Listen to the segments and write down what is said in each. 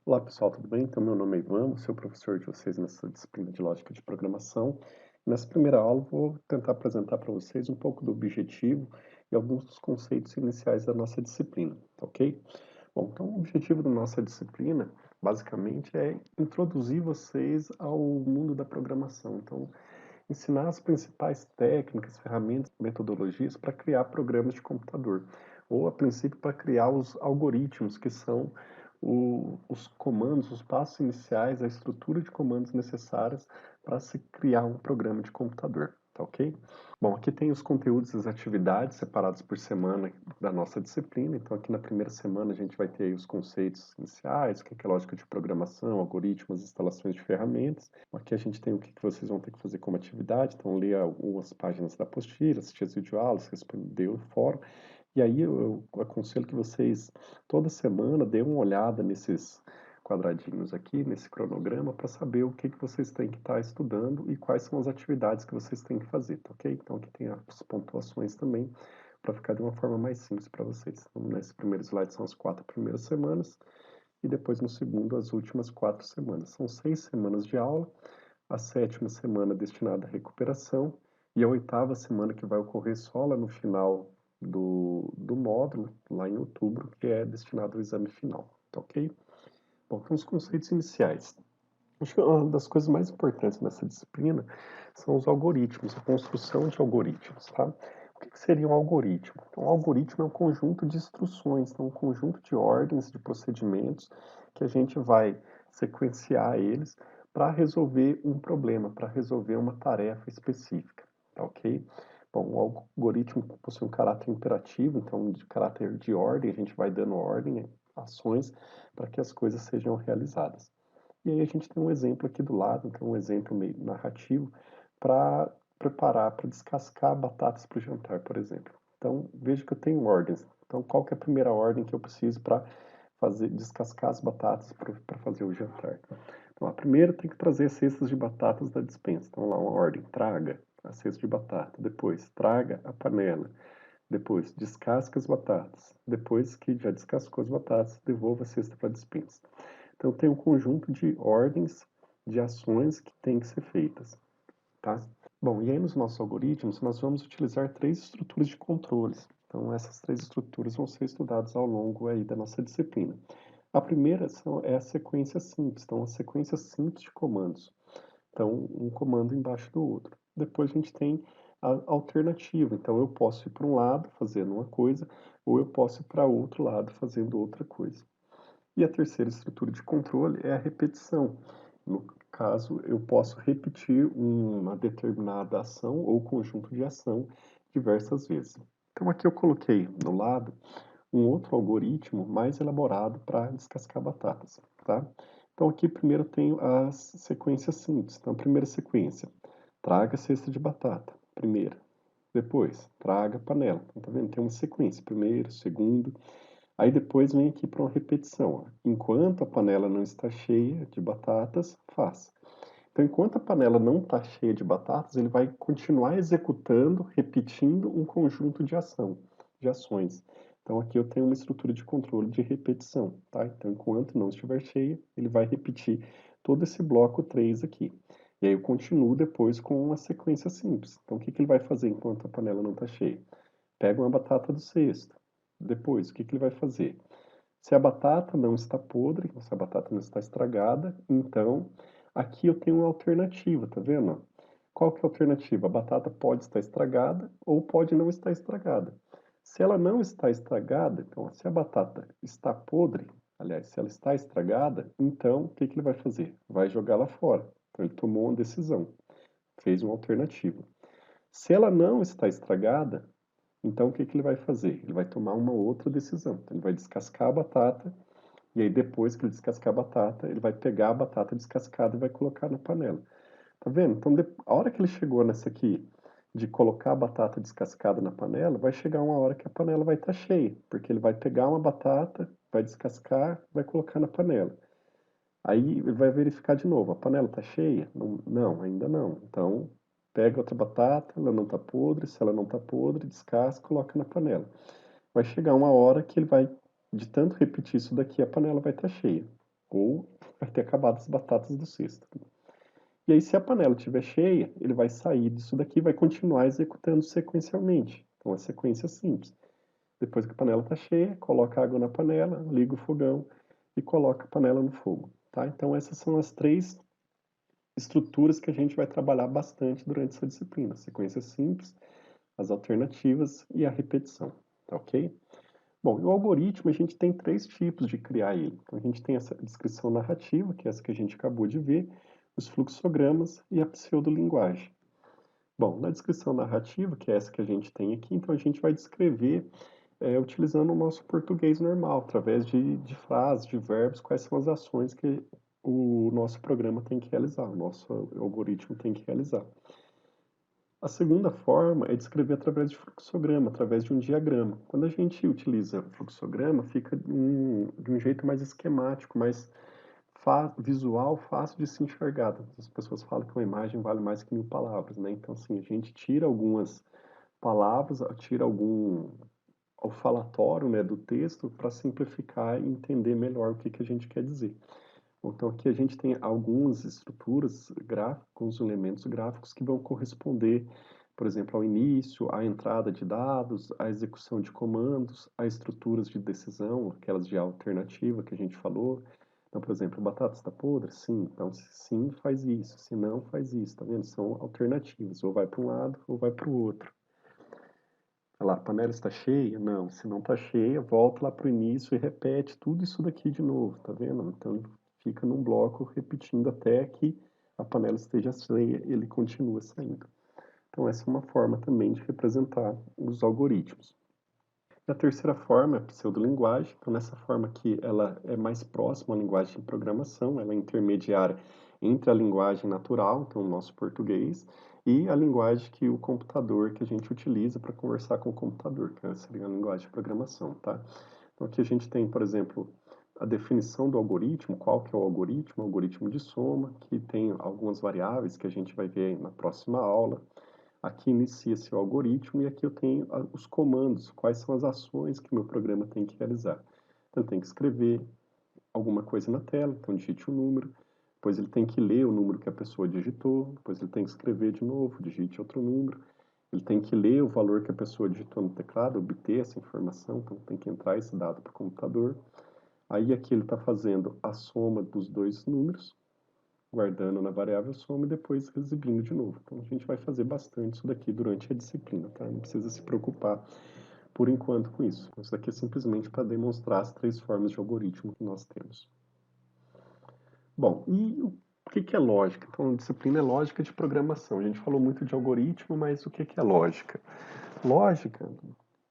Olá pessoal, tudo bem? Então, meu nome é Ivan, vou ser o professor de vocês nessa disciplina de lógica de programação. Nessa primeira aula, vou tentar apresentar para vocês um pouco do objetivo e alguns dos conceitos iniciais da nossa disciplina, tá ok? Bom, então o objetivo da nossa disciplina, basicamente, é introduzir vocês ao mundo da programação. Então, ensinar as principais técnicas, ferramentas, metodologias para criar programas de computador, ou a princípio para criar os algoritmos, que são os comandos, os passos iniciais, a estrutura de comandos necessárias para se criar um programa de computador, tá ok? Bom, aqui tem os conteúdos e as atividades separados por semana da nossa disciplina. Então, aqui na primeira semana a gente vai ter aí os conceitos iniciais, o que é lógica de programação, algoritmos, instalações de ferramentas. Aqui a gente tem o que vocês vão ter que fazer como atividade, então ler algumas páginas da apostila, assistir as videoaulas, responder o fórum. E aí eu aconselho que vocês, toda semana, dêem uma olhada nesses quadradinhos aqui, nesse cronograma, para saber o que vocês têm que estar estudando e quais são as atividades que vocês têm que fazer, tá ok? Então aqui tem as pontuações também, para ficar de uma forma mais simples para vocês. Então, nesse primeiro slide são as 4 primeiras semanas, e depois no segundo as últimas 4 semanas. São 6 semanas de aula, a sétima semana destinada à recuperação, e a oitava semana que vai ocorrer só lá no final do módulo, lá em outubro, que é destinado ao exame final, tá ok? Bom, então os conceitos iniciais. Acho que uma das coisas mais importantes nessa disciplina são os algoritmos, a construção de algoritmos, tá? O que seria um algoritmo? Então, um algoritmo é um conjunto de instruções, então, um conjunto de ordens, de procedimentos, que a gente vai sequenciar eles para resolver um problema, para resolver uma tarefa específica, tá ok? Bom, o algoritmo possui um caráter imperativo, então, de caráter de ordem, a gente vai dando ordem, ações, para que as coisas sejam realizadas. E aí a gente tem um exemplo aqui do lado, então um exemplo meio narrativo, para preparar, para descascar batatas para o jantar, por exemplo. Então, veja que eu tenho ordens. Então, qual que é a primeira ordem que eu preciso para fazer descascar as batatas para fazer o jantar? Então, a primeira tem que trazer as cestas de batatas da despensa. Então, lá uma ordem, traga a cesta de batata. Depois, traga a panela. Depois, descasca as batatas. Depois que já descascou as batatas, devolva a cesta para a despensa. Então, tem um conjunto de ordens de ações que têm que ser feitas, tá? Bom, e aí nos nossos algoritmos, nós vamos utilizar 3 estruturas de controles. Então, essas 3 estruturas vão ser estudadas ao longo aí da nossa disciplina. A primeira é a sequência simples, então, a sequência simples de comandos. Então, um comando embaixo do outro. Depois a gente tem a alternativa, então eu posso ir para um lado fazendo uma coisa, ou eu posso ir para outro lado fazendo outra coisa. E a terceira estrutura de controle é a repetição. No caso, eu posso repetir uma determinada ação ou conjunto de ação diversas vezes. Então, aqui eu coloquei no lado um outro algoritmo mais elaborado para descascar batatas, tá? Então, aqui primeiro eu tenho as sequências simples. Então, a primeira sequência, traga a cesta de batata, primeira. Depois, traga a panela. Então, tá vendo? Tem uma sequência, primeiro, segundo, aí depois vem aqui para uma repetição. Ó. Enquanto a panela não está cheia de batatas, faça. Então, enquanto a panela não está cheia de batatas, ele vai continuar executando, repetindo um conjunto de ações. Então, aqui eu tenho uma estrutura de controle de repetição, tá? Então, enquanto não estiver cheia, ele vai repetir todo esse bloco 3 aqui. E aí eu continuo depois com uma sequência simples. Então, o que ele vai fazer enquanto a panela não está cheia? Pega uma batata do cesto. Depois, o que ele vai fazer? Se a batata não está podre, se a batata não está estragada, então aqui eu tenho uma alternativa, tá vendo? Qual que é a alternativa? A batata pode estar estragada ou pode não estar estragada. Se ela não está estragada, então se a batata está podre, aliás, se ela está estragada, então o que ele vai fazer? Vai jogá-la fora. Então ele tomou uma decisão, fez uma alternativa. Se ela não está estragada, então, o que ele vai fazer? Ele vai tomar uma outra decisão. Então, ele vai descascar a batata, e aí depois que ele descascar a batata, ele vai pegar a batata descascada e vai colocar na panela. Tá vendo? Então, a hora que ele chegou nessa aqui, de colocar a batata descascada na panela, vai chegar uma hora que a panela vai estar cheia, porque ele vai pegar uma batata, vai descascar, vai colocar na panela. Aí ele vai verificar de novo, a panela está cheia? Não, não, ainda não. Então, pega outra batata, ela não está podre, se ela não está podre, descasca, coloca na panela. Vai chegar uma hora que ele vai, de tanto repetir isso daqui, a panela vai estar cheia. ou vai ter acabado as batatas do cesto. E aí, se a panela estiver cheia, ele vai sair disso daqui e vai continuar executando sequencialmente. Então, a sequência é simples. Depois que a panela está cheia, coloca água na panela, liga o fogão e coloca a panela no fogo. Tá? Então, essas são as três estruturas que a gente vai trabalhar bastante durante essa disciplina. Sequência simples, as alternativas e a repetição. Tá ok? Bom, e o algoritmo, a gente tem três tipos de criar ele. Então, a gente tem essa descrição narrativa, que é essa que a gente acabou de ver, os fluxogramas e a pseudolinguagem. Bom, na descrição narrativa, que é essa que a gente tem aqui, então a gente vai descrever utilizando o nosso português normal, através de frases, de verbos, quais são as ações que o nosso programa tem que realizar, o nosso algoritmo tem que realizar. A segunda forma é descrever através de fluxograma, através de um diagrama. Quando a gente utiliza fluxograma, fica de um jeito mais esquemático, mais visual, fácil de se enxergar. As pessoas falam que uma imagem vale mais que 1000 palavras, né? Então, assim, a gente tira algumas palavras, tira algum ao falatório, né, do texto para simplificar e entender melhor o que, que a gente quer dizer. Então aqui a gente tem algumas estruturas gráficas, alguns elementos gráficos que vão corresponder, por exemplo, ao início, à entrada de dados, à execução de comandos, a estruturas de decisão, aquelas de alternativa que a gente falou. Então, por exemplo, batata está podre? Sim. Então, se sim, faz isso. Se não, faz isso. Tá vendo? São alternativas. Ou vai para um lado ou vai para o outro. Olha lá, a panela está cheia? Não. Se não está cheia, volta lá para o início e repete tudo isso daqui de novo, tá vendo? Então, fica num bloco repetindo até que a panela esteja cheia, ele continua saindo. Então, essa é uma forma também de representar os algoritmos. A terceira forma é a pseudolinguagem. Então, nessa forma aqui, ela é mais próxima à linguagem de programação, ela é intermediária entre a linguagem natural, então o nosso português, e a linguagem que o computador que a gente utiliza para conversar com o computador, que seria a linguagem de programação, tá? Então, aqui a gente tem, por exemplo, a definição do algoritmo, qual que é o algoritmo de soma, que tem algumas variáveis que a gente vai ver na próxima aula. Aqui inicia-se o algoritmo e aqui eu tenho os comandos, quais são as ações que o meu programa tem que realizar. Então, ele tem que escrever alguma coisa na tela, então digite um número, depois ele tem que ler o número que a pessoa digitou, depois ele tem que escrever de novo, digite outro número, ele tem que ler o valor que a pessoa digitou no teclado, obter essa informação, então tem que entrar esse dado para o computador. Aí aqui ele está fazendo a soma dos dois números, guardando na variável soma e depois exibindo de novo. Então a gente vai fazer bastante isso daqui durante a disciplina, tá? Não precisa se preocupar por enquanto com isso. Isso daqui é simplesmente para demonstrar as três formas de algoritmo que nós temos. Bom, e o que é lógica? Então a disciplina é lógica de programação. A gente falou muito de algoritmo, mas o que é lógica? Lógica,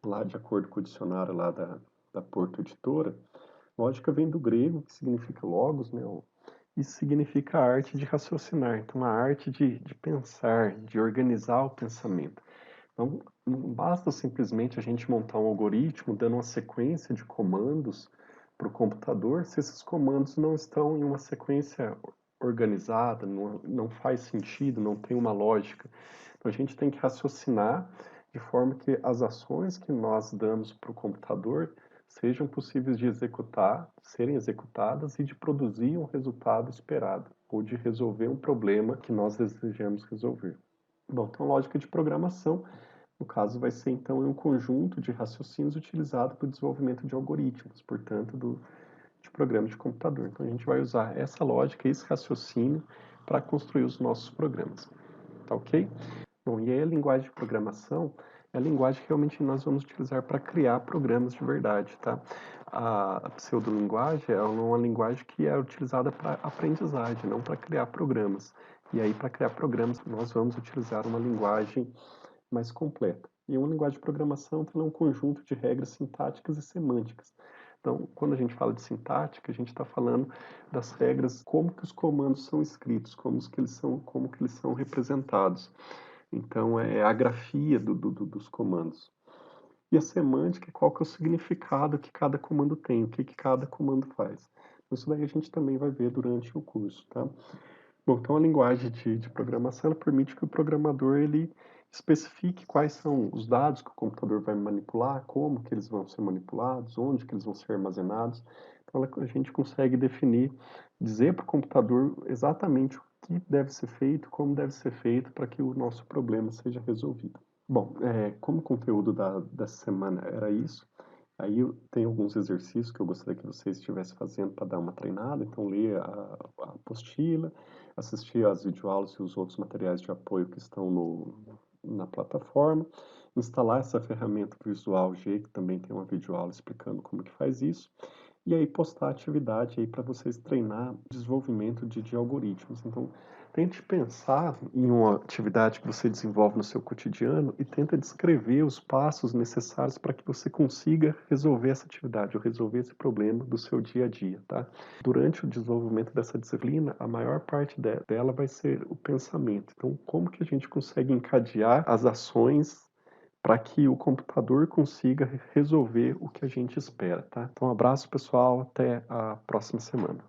lá de acordo com o dicionário lá da Porto Editora, lógica vem do grego, que significa logos, né? Isso significa a arte de raciocinar, então a arte de pensar, de organizar o pensamento. Então, não basta simplesmente a gente montar um algoritmo dando uma sequência de comandos para o computador, se esses comandos não estão em uma sequência organizada, não faz sentido, não tem uma lógica. Então, a gente tem que raciocinar de forma que as ações que nós damos para o computador sejam possíveis de executar, serem executadas e de produzir um resultado esperado, ou de resolver um problema que nós desejamos resolver. Bom, então lógica de programação, no caso, vai ser então um conjunto de raciocínios utilizado para o desenvolvimento de algoritmos, portanto, de programas de computador. Então a gente vai usar essa lógica, esse raciocínio, para construir os nossos programas. Tá ok? Bom, e aí a linguagem de programação é a linguagem que realmente nós vamos utilizar para criar programas de verdade, tá? A pseudolinguagem é uma linguagem que é utilizada para aprendizagem, não para criar programas. E aí, para criar programas, nós vamos utilizar uma linguagem mais completa. E uma linguagem de programação é um conjunto de regras sintáticas e semânticas. Então, quando a gente fala de sintática, a gente está falando das regras, como que os comandos são escritos, como que eles são representados. Então, é a grafia dos comandos. E a semântica, qual que é o significado que cada comando tem, o que cada comando faz. Isso daí a gente também vai ver durante o curso, tá? Bom, então a linguagem de programação ela permite que o programador ele especifique quais são os dados que o computador vai manipular, como que eles vão ser manipulados, onde que eles vão ser armazenados. Então, a gente consegue definir, dizer para o computador exatamente o que deve ser feito, como deve ser feito para que o nosso problema seja resolvido. Bom, como o conteúdo dessa semana era isso, aí tem alguns exercícios que eu gostaria que vocês estivessem fazendo para dar uma treinada, então ler a apostila, assistir às videoaulas e os outros materiais de apoio que estão na plataforma, instalar essa ferramenta Visual G, que também tem uma videoaula explicando como que faz isso, e aí postar a atividade aí para vocês treinar desenvolvimento de algoritmos. Então, tente pensar em uma atividade que você desenvolve no seu cotidiano e tenta descrever os passos necessários para que você consiga resolver essa atividade ou resolver esse problema do seu dia a dia, tá? Durante o desenvolvimento dessa disciplina, a maior parte dela vai ser o pensamento. Então, como que a gente consegue encadear as ações para que o computador consiga resolver o que a gente espera, tá? Então, um abraço, pessoal, até a próxima semana.